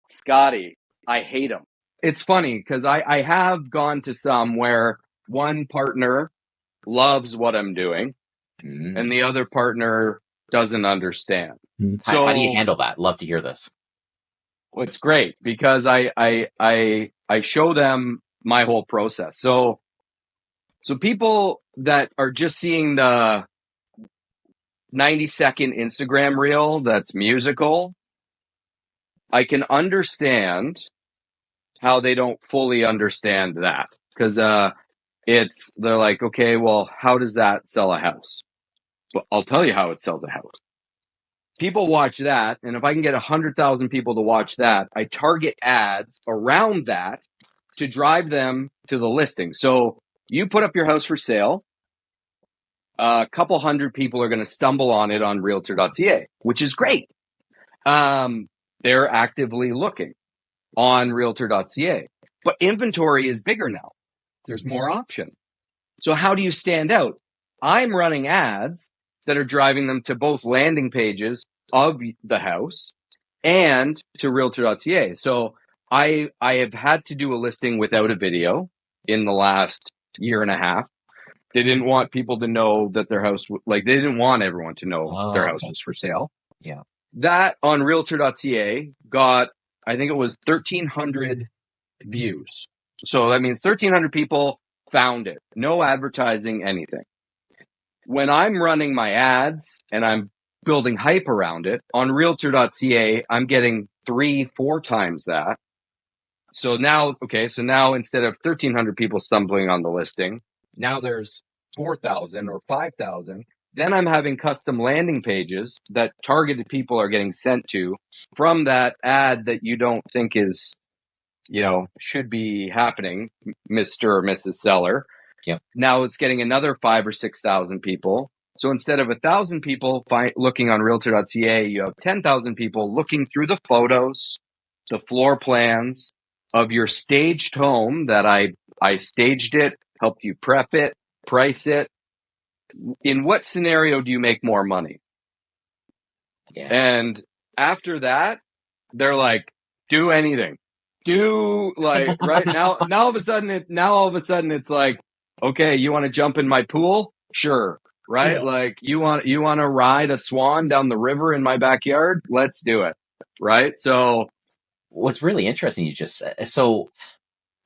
Scottie, I hate them. It's funny because I have gone to some where one partner loves what I'm doing and the other partner doesn't understand. How do you So handle that? Love to hear this. it's great because I show them my whole process. So people that are just seeing the 90-second Instagram reel that's musical, I can understand how they don't fully understand that because they're like, okay, well, how does that sell a house? But I'll tell you how it sells a house. People watch that, and if I can get 100,000 people to watch that, I target ads around that to drive them to the listing. So you put up your house for sale, a couple hundred people are going to stumble on it on realtor.ca, which is great. They're actively looking on realtor.ca, but inventory is bigger now. There's more option. So how do you stand out? I'm running ads that are driving them to both landing pages of the house and to realtor.ca. So I have had to do a listing without a video in the last year and a half. They didn't want people to know that their house, they didn't want everyone to know their house was for sale. Yeah. That on realtor.ca got, I think it was 1,300 views. So that means 1,300 people found it. No advertising, anything. When I'm running my ads and I'm building hype around it on realtor.ca, I'm getting 3-4 times that. So now instead of 1,300 people stumbling on the listing, now there's 4,000 or 5,000. Then I'm having custom landing pages that targeted people are getting sent to from that ad that you don't think is, should be happening, Mr. or Mrs. Seller. Yep. Now it's getting another 5,000 or 6,000 people. So instead of 1,000 people looking on realtor.ca, you have 10,000 people looking through the photos, the floor plans of your staged home that I staged it, helped you prep it, price it. In what scenario do you make more money? Yeah. And after that, they're like, do anything. Right now all of a sudden it's like, okay, you want to jump in my pool? Sure. Right? Yeah. Like you want to ride a swan down the river in my backyard? Let's do it. Right? So what's really interesting, you just said, so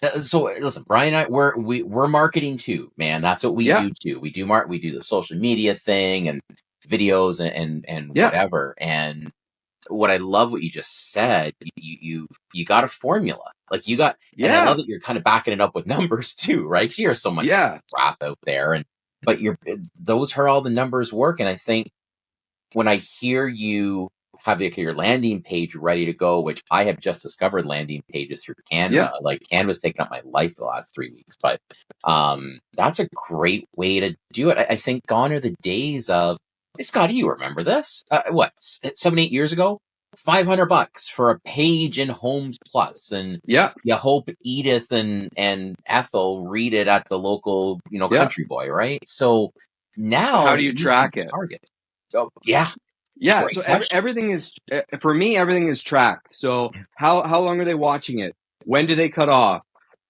listen, Brian and I, we're marketing too, man. That's what we do too. We do the social media thing and videos and whatever. And what I love what you just said, you got a formula. Like you got, and I love that you're kind of backing it up with numbers too, right? 'Cause you hear so much crap out there, but those are all the numbers work. And I think when I hear you have your landing page ready to go, which I have just discovered landing pages through Canva. Yeah. Like Canva's taken up my life the last 3 weeks, but that's a great way to do it. I think gone are the days of, hey, Scottie, you remember this? 7-8 years ago, $500 for a page in Homes Plus, and you hope Edith and Ethel read it at the local, Country Boy, right? So now, how do you track it? Target. So yeah. So everything is, for me, everything is tracked. So how long are they watching it? When do they cut off?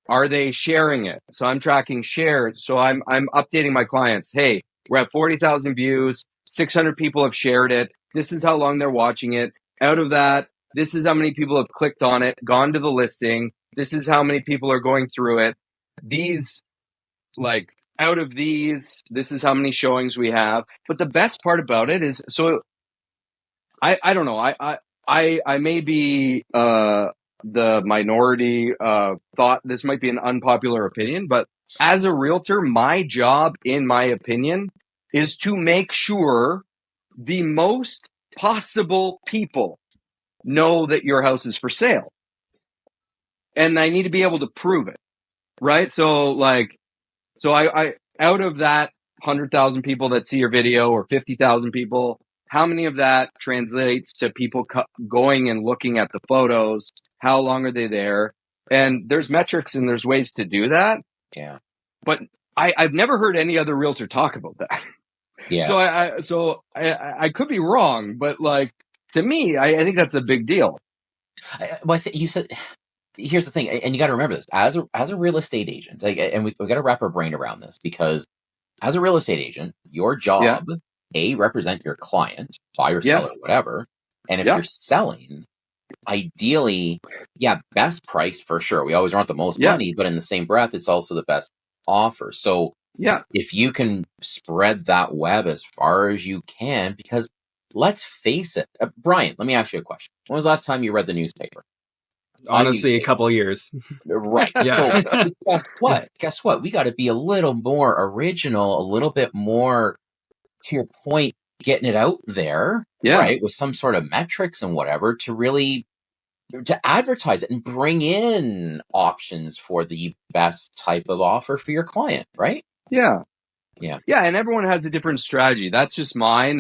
Are they sharing it? So I'm tracking shared. So I'm updating my clients. Hey, we're at 40,000 views. 600 people have shared it. This is how long they're watching it. Out of that, this is how many people have clicked on it, gone to the listing. This is how many people are going through it. Out of these, this is how many showings we have. But the best part about it is, so I don't know. I may be the minority thought this might be an unpopular opinion, but as a realtor, my job, in my opinion, is to make sure the most possible people know that your house is for sale. And I need to be able to prove it. Right? So I out of that 100,000 people that see your video or 50,000 people, how many of that translates to people going and looking at the photos? How long are they there? And there's metrics and there's ways to do that. Yeah. But I've never heard any other realtor talk about that. Yeah. So I could be wrong, but to me, I think that's a big deal. Well, you said, here's the thing, and you got to remember this as a real estate agent, like, and we got to wrap our brain around this, because as a real estate agent, your Yeah. job, represent your client, buyer, seller, Yes. whatever. And if Yeah. you're selling, ideally, yeah, best price for sure. We always want the most Yeah. money, but in the same breath, it's also the best offer. So Yeah. if you can spread that web as far as you can, because let's face it, Brian, let me ask you a question. When was the last time you read the newspaper? A Honestly, a newspaper. couple of years. Right. Yeah. So guess what? We got to be a little more original, a little bit more, to your point, getting it out there, Yeah. right, with some sort of metrics and whatever, to really to advertise it and bring in options for the best type of offer for your client, right? Yeah. Yeah. Yeah. And everyone has a different strategy. That's just mine.